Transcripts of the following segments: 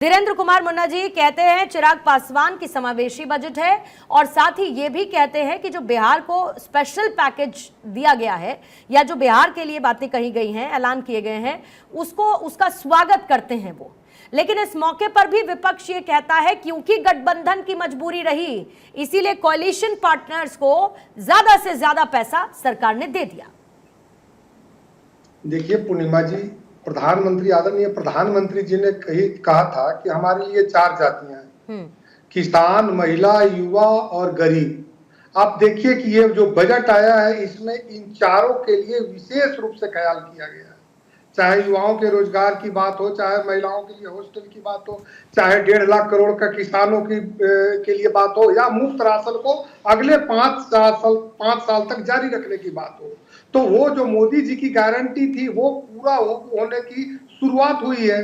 धीरेन्द्र कुमार मुन्ना जी कहते हैं चिराग पासवान की समावेशी बजट है और साथ ही ये भी कहते हैं कि जो बिहार को स्पेशल पैकेज दिया गया है या जो बिहार के लिए बातें कही गई हैं, ऐलान किए गए हैं, उसका स्वागत करते हैं वो। लेकिन इस मौके पर भी विपक्ष ये कहता है क्योंकि गठबंधन की मजबूरी रही, इसीलिए कोalition पार्टनर्स को ज्यादा से ज्यादा पैसा सरकार ने दे दिया। देखिए पूर्णिमा जी, प्रधानमंत्री आदरणीय प्रधानमंत्री जी ने कहा था कि हमारे लिए 4 जातियां हैं, किसान, महिला, युवा और गरीब। आप देखिए कि ये जो बजट आया है इसमें इन चारों के लिए विशेष रूप से ख्याल किया गया है। चाहे युवाओं के रोजगार की बात हो, चाहे महिलाओं के लिए हॉस्टल की बात हो, चाहे 1.5 लाख करोड़ का किसानों के लिए बात हो, या मुफ्त राशन को अगले 5 साल तक जारी रखने की बात हो। तो वो जो मोदी जी की गारंटी थी वो पूरा होने की शुरुआत हुई है।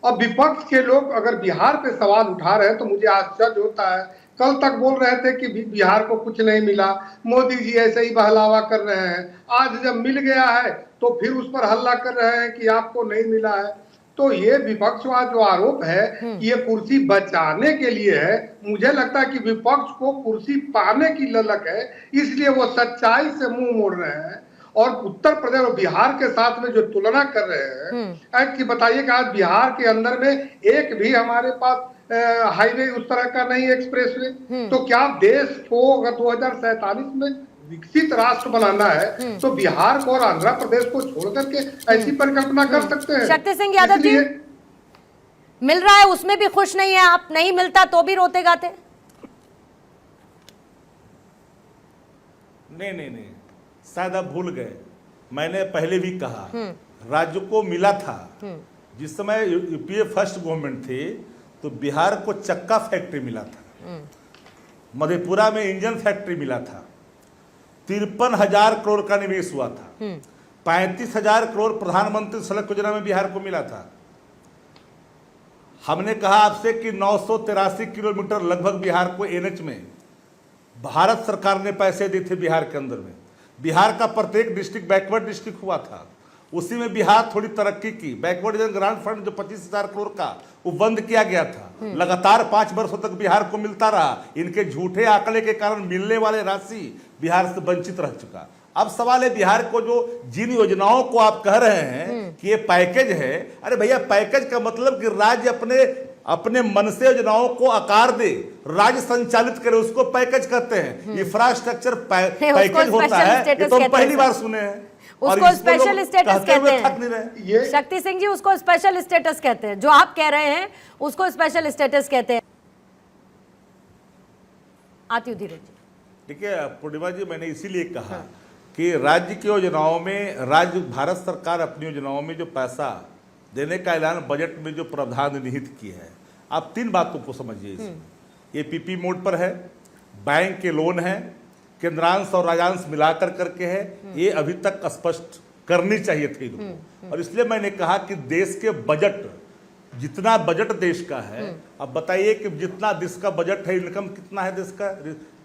अब विपक्ष के लोग अगर बिहार पे सवाल उठा रहे हैं तो मुझे आश्चर्य होता है। कल तक बोल रहे थे कि बिहार को कुछ नहीं मिला, मोदी जी ऐसे ही बहलावा कर रहे हैं। आज जब मिल गया है तो फिर उस पर हल्ला कर रहे हैं कि आपको नहीं मिला है। तो ये विपक्षवाद जो आरोप है कि ये कुर्सी बचाने के लिए है, मुझे लगता है कि विपक्ष को कुर्सी पाने की ललक है, इसलिए वो सच्चाई से मुंह मोड़ रहे हैं और उत्तर प्रदेश और बिहार के साथ में जो तुलना कर रहे हैं कि बताइए कि आज बिहार के अंदर में एक भी हमारे पास हाईवे उस तरह का नहीं, एक्सप्रेसवे। तो क्या देश को अगर 2047 में विकसित राष्ट्र बनाना है तो बिहार को और आंध्र प्रदेश को छोड़ करके ऐसी परिकल्पना कर सकते हैं? शक्ति सिंह यादव जी, मिल रहा है उसमें भी खुश नहीं है आप, नहीं मिलता तो भी रोते गाते? नहीं, शायद आप भूल गए, मैंने पहले भी कहा राज्य को मिला था। जिस समय यूपीए फर्स्ट गवर्नमेंट थी तो बिहार को चक्का फैक्ट्री मिला था, मधेपुरा में इंजन फैक्ट्री मिला था, 53,000 करोड़ का निवेश हुआ था, 35,000 करोड़ प्रधानमंत्री सड़क योजना में बिहार को मिला था। हमने कहा आपसे कि 983 किलोमीटर लगभग बिहार को एनएच में भारत सरकार ने पैसे दिए थे। बिहार के अंदर में बिहार का प्रत्येक डिस्ट्रिक्ट बैकवर्ड डिस्ट्रिक्ट हुआ था, उसी में बिहार थोड़ी तरक्की की। बैकवर्ड ग्रांट फंड जो 25,000 करोड़ का वो बंद किया गया था, लगातार 5 वर्षों तक बिहार को मिलता रहा। इनके झूठे आंकड़े के कारण मिलने वाले राशि बिहार से वंचित रह चुका। अब सवाल है बिहार को जो जिन योजनाओं को आप कह रहे हैं कि ये पैकेज है, अरे भैया पैकेज का मतलब कि राज्य अपने मन से योजनाओं को आकार दे, राज्य संचालित करे, उसको पैकेज कहते हैं। इंफ्रास्ट्रक्चर पैकेज होता है, ये तो हम पहली बार सुने हैं। उसको स्पेशल स्टेटस कहते हैं। शक्ति सिंह जी, उसको स्पेशल स्टेटस कहते हैं। जो आप कह रहे हैं उसको स्पेशल स्टेटस कहते हैं। आती हूँ धीरे जी। ठीक है पूर्णिमा जी, मैंने इसीलिए कहा कि राज्य की योजनाओं में भारत सरकार अपनी योजनाओं में जो पैसा देने का ऐलान बजट में जो प्रावधान निहित किए हैं, आप 3 बातों को समझिए। ये पीपी मोड पर है, बैंक के लोन है, केंद्रांश और राज्यांश मिलाकर करके है। ये अभी तक स्पष्ट करनी चाहिए थी इनको। और इसलिए मैंने कहा कि देश के बजट, जितना बजट देश का है, अब बताइए कि जितना देश का बजट है, इनकम कितना है देश का,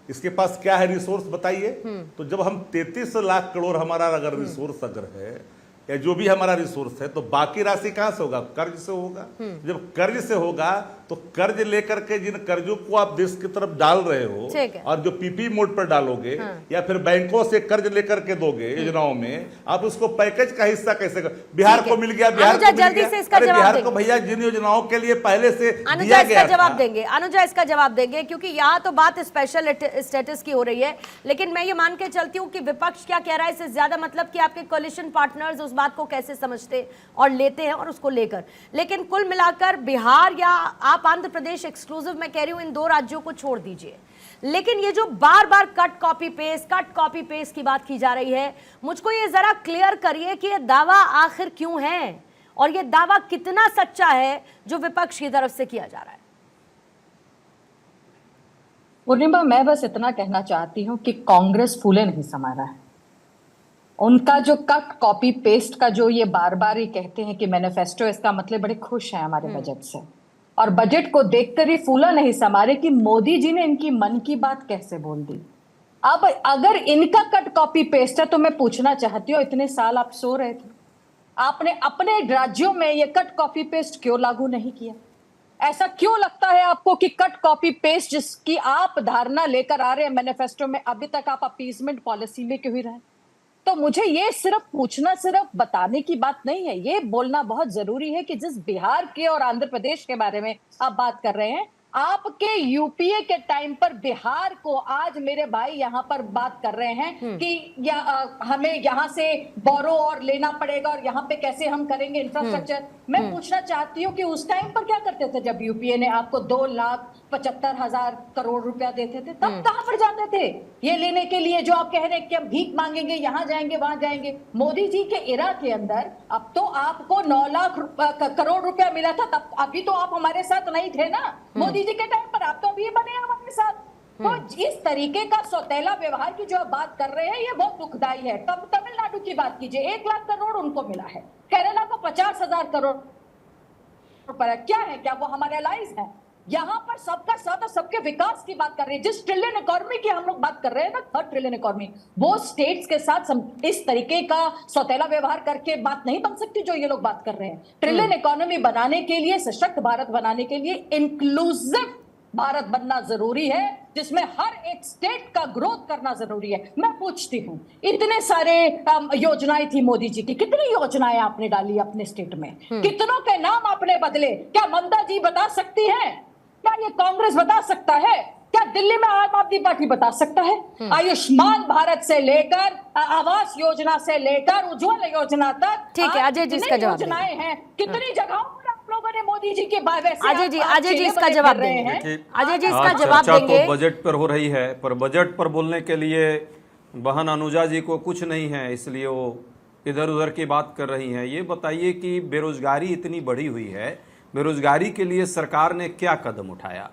इसके पास क्या है रिसोर्स बताइए। तो जब हम 33 लाख करोड़ हमारा अगर रिसोर्स अगर है या जो भी हमारा रिसोर्स है, तो बाकी राशि कहां से होगा? कर्ज से होगा। जब कर्ज से होगा तो कर्ज लेकर के जिन कर्जों को आप देश की तरफ डाल रहे हो और जो पीपी मोड पर डालोगे या फिर बैंकों से कर्ज लेकर के दोगे योजनाओं में, आप उसको पैकेज का हिस्सा कैसे बिहार को मिल गया, बिहार को मिल गया। बिहार को भैया जिन योजनाओं के लिए पहले से दिया गया था। जवाब देंगे अनुजा, इसका जवाब देंगे, क्योंकि यहाँ तो बात स्पेशल स्टेटस की हो रही है। लेकिन मैं ये मान के चलती हूँ कि विपक्ष क्या कह रहा है इससे ज्यादा मतलब कि आपके कोलिशन पार्टनर्स उस बात को कैसे समझते और लेते हैं और उसको लेकर। लेकिन कुल मिलाकर बिहार या आप आंध्र प्रदेश एक्सक्लूसिव मैं कह रही हूं, इन 2 राज्यों को छोड़ दीजिए, लेकिन ये जो बार बार कट कॉपी पेस्ट की बात की जा रही है, मुझको ये जरा क्लियर करिए कि ये दावा आखिर क्यों है और ये दावा कितना सच्चा है जो विपक्ष की तरफ से किया जा रहा है। पूर्णिमा, मैं बस इतना कहना चाहती हूं कि कांग्रेस फूले नहीं समा रहा है। उनका जो कट कॉपी पेस्ट का जो ये बार बार ही कहते हैं कि मैनिफेस्टो, इसका मतलब बड़े खुश हैं हमारे बजट से, और बजट को देखकर ही फूला नहीं समा रहे कि मोदी जी ने इनकी मन की बात कैसे बोल दी। अब अगर इनका कट कॉपी पेस्ट है तो मैं पूछना चाहती हूँ, इतने साल आप सो रहे थे, आपने अपने राज्यों में ये कट कॉपी पेस्ट क्यों लागू नहीं किया? ऐसा क्यों लगता है आपको कि कट कॉपी पेस्ट जिसकी आप धारणा लेकर आ रहे हैं मैनिफेस्टो में, अभी तक आप अपीसमेंट पॉलिसी में क्यों ही रहे? तो मुझे ये सिर्फ पूछना, सिर्फ बताने की बात नहीं है, ये बोलना बहुत जरूरी है कि जिस बिहार के और आंध्र प्रदेश के बारे में आप बात कर रहे हैं, आपके यूपीए के टाइम पर बिहार को आज मेरे भाई यहां पर बात कर रहे हैं कि हमें यहां से बोरो और लेना पड़ेगा और यहां पे कैसे हम करेंगे इंफ्रास्ट्रक्चर। मैं पूछना चाहती हूँ कि उस टाइम पर क्या करते थे जब यूपीए ने आपको 2,75,000 करोड़ रुपया देते थे, तब कहां पर जाते थे ये लेने के लिए जो आप कह रहे हैं कि हम भीख मांगेंगे, यहां जाएंगे वहां जाएंगे? मोदी जी के इरा के अंदर अब तो आपको 9 लाख करोड़ रुपया मिला था, तब अभी तो आप हमारे साथ नहीं थे ना मोदी जी के टाइम पर, आप तो अभी बने हमारे साथ। तो इस तरीके का सौतेला व्यवहार की जो आप बात कर रहे हैं ये बहुत दुखदाई है। तब तमिलनाडु की बात कीजिए, 1 लाख करोड़ उनको मिला है, केरला को 50,000 करोड़ रुपया। क्या है, क्या वो हमारे अलाइज हैं? यहाँ पर सबका साथ और सबके विकास की बात कर रहे हैं। जिस ट्रिलियन इकोनॉमी की हम लोग बात कर रहे हैं ना, 3rd ट्रिलियन इकोनॉमी, वो स्टेट्स के साथ इस तरीके का सौतेला व्यवहार करके बात नहीं बन सकती जो ये लोग बात कर रहे हैं। ट्रिलियन इकोनॉमी बनाने के लिए, सशक्त भारत बनाने के लिए इंक्लूसिव भारत बनना जरूरी है, जिसमें हर एक स्टेट का ग्रोथ करना जरूरी है। मैं पूछती हूँ, इतने सारे योजनाएं थी मोदी जी की, कितनी योजनाएं आपने डाली अपने स्टेट में, कितनों के नाम आपने बदले? क्या ममता जी बता सकती हैं? क्या ये कांग्रेस बता सकता है? क्या दिल्ली में आम आदमी पार्टी बता सकता है? आयुष्मान भारत से लेकर आवास योजना से लेकर उज्ज्वल योजना तक, ठीक है अजय जी इसका जवाब योजनाएं हैं, कितनी जगहों पर आप लोगों ने मोदी जी के अजय जी इसका जवाब देंगे। अजय जी इसका जवाब चर्चा देंगे। तो बजट पर हो रही है, पर बजट पर बोलने के लिए बहन अनुजा जी को कुछ नहीं है, इसलिए वो इधर उधर की बात कर रही हैं। ये बताइए कि बेरोजगारी इतनी बढ़ी हुई है, बेरोजगारी के लिए सरकार ने क्या कदम उठाया?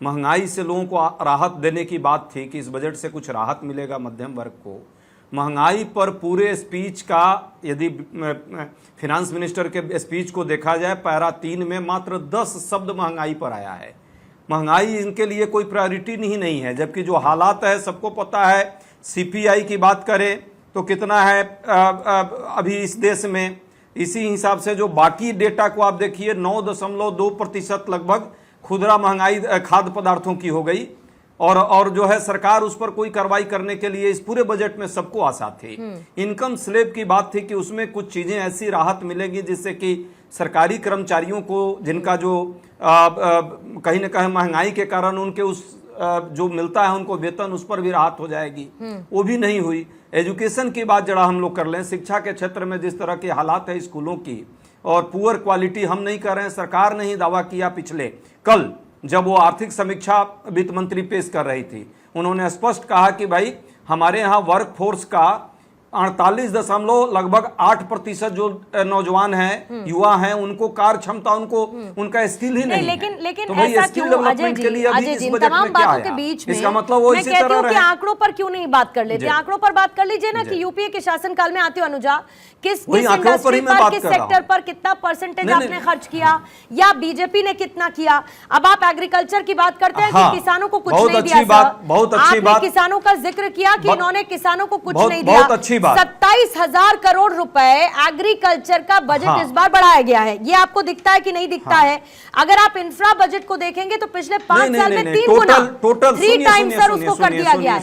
महंगाई से लोगों को राहत देने की बात थी कि इस बजट से कुछ राहत मिलेगा मध्यम वर्ग को। महंगाई पर पूरे स्पीच का, यदि फिनांस मिनिस्टर के स्पीच को देखा जाए, पैरा 3 में मात्र 10 शब्द महंगाई पर आया है। महंगाई इनके लिए कोई प्रायोरिटी नहीं है, जबकि जो हालात है सबको पता है। सीपीआई की बात करें तो कितना है अभी इस देश में, इसी हिसाब से जो बाकी डेटा को आप देखिए, 9.2% लगभग खुदरा महंगाई खाद्य पदार्थों की हो गई। और जो है सरकार उस पर कोई कार्रवाई करने के लिए इस पूरे बजट में सबको आशा थी। इनकम स्लैब की बात थी कि उसमें कुछ चीजें ऐसी राहत मिलेगी जिससे कि सरकारी कर्मचारियों को, जिनका जो कहीं ना कहीं महंगाई के कारण उनके उस जो मिलता है उनको वेतन, उस पर भी राहत हो जाएगी। वो भी नहीं हुई। एजुकेशन की बात जरा हम लोग कर लें, शिक्षा के क्षेत्र में जिस तरह के हालात है स्कूलों की, और पुअर क्वालिटी हम नहीं कर रहे हैं, सरकार ने ही दावा किया पिछले कल जब वो आर्थिक समीक्षा वित्त मंत्री पेश कर रही थी, उन्होंने स्पष्ट कहा कि भाई हमारे यहाँ वर्क फोर्स का 48.8% जो नौजवान हैं, युवा हैं, उनको कार्य क्षमता, उनका स्किल ही नहीं है। लेकिन तो भाई ऐसा स्किल क्यों डेवलपमेंट के लिए अभी इस बजट में क्या आया? इसका मतलब वो इसी तरह रहे। आंकड़ों पर क्यों नहीं बात कर लेते? आंकड़ों पर बात कर लीजिए ना कि यूपीए के शासनकाल में आते हो अनुजा, किस इंडस्ट्री पर, किस सेक्टर पर कितना परसेंटेज आपने खर्च किया, या बीजेपी ने कितना किया? अब आप एग्रीकल्चर की बात करते हैं कि किसानों को कुछ नहीं दिया। बहुत अच्छी बात, किसानों का जिक्र किया कि इन्होंने किसानों को कुछ नहीं दिया। बहुत अच्छी बात। 27,000 करोड़ रुपए एग्रीकल्चर का बजट इस बार बढ़ाया गया है। ये आपको दिखता है कि नहीं दिखता है? अगर आप इंफ्रा बजट को देखेंगे तो पिछले 5 साल में 3 गुना, 3 टाइम्स सर उसको कर दिया गया है।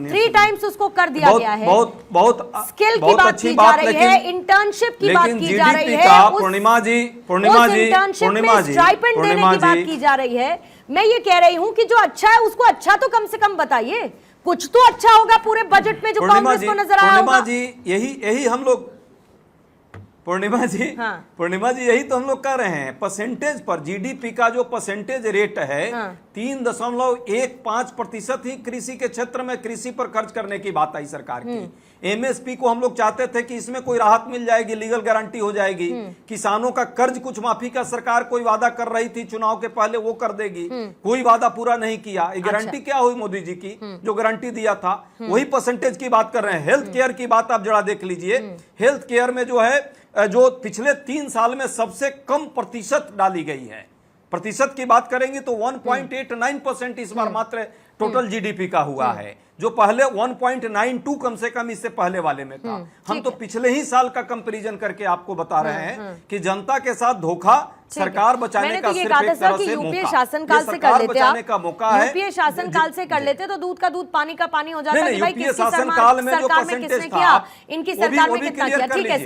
3 टाइम्स उसको कर दिया गया है। बहुत स्किल की बात की जा रही है, इंटर्नशिप की बात की जा रही है, पूर्णिमा जी, स्टाइपेंड देने की बात की जा रही है। मैं ये कह रही हूं कि जो अच्छा है उसको अच्छा तो कम से कम बताइए, कुछ तो अच्छा होगा पूरे बजट में जो कांग्रेस को नजर आया होगा। पूर्णिमा जी, यही हम लोग, पूर्णिमा जी, पूर्णिमा जी, यही तो हम लोग कर रहे हैं। परसेंटेज पर जीडीपी का जो परसेंटेज रेट है, 3.15% ही कृषि के क्षेत्र में, कृषि पर खर्च करने की बात आई सरकार की। एमएसपी को हम लोग चाहते थे कि इसमें कोई राहत मिल जाएगी, लीगल गारंटी हो जाएगी। किसानों का कर्ज कुछ माफी का सरकार कोई वादा कर रही थी चुनाव के पहले, वो कर देगी, कोई वादा पूरा नहीं किया। गारंटी क्या हुई मोदी जी की? जो गारंटी दिया था वही परसेंटेज की बात कर रहे हैं। हेल्थ केयर की बात आप जरा देख लीजिए। हेल्थ केयर में जो है, जो पिछले 3 साल में सबसे कम प्रतिशत डाली गई है, प्रतिशत की बात करेंगे तो 1.89% इस बार मात्र टोटल जीडीपी का हुआ है, जो पहले 1.92 कम से कम इससे पहले वाले में था। हम तो पिछले ही साल का कंपैरिजन करके आपको बता रहे हैं कि जनता के साथ धोखा सरकार बचाने का सिर्फ एक तरह से यूपीए शासनकाल से कर लेते बचाने का मौका है। यूपीए शासनकाल से कर लेते तो दूध का दूध पानी का पानी हो जाता है। यूपीए शासनकाल में जो परसेंटेज था, इनकी सरकार में कितना किया, ठीक है।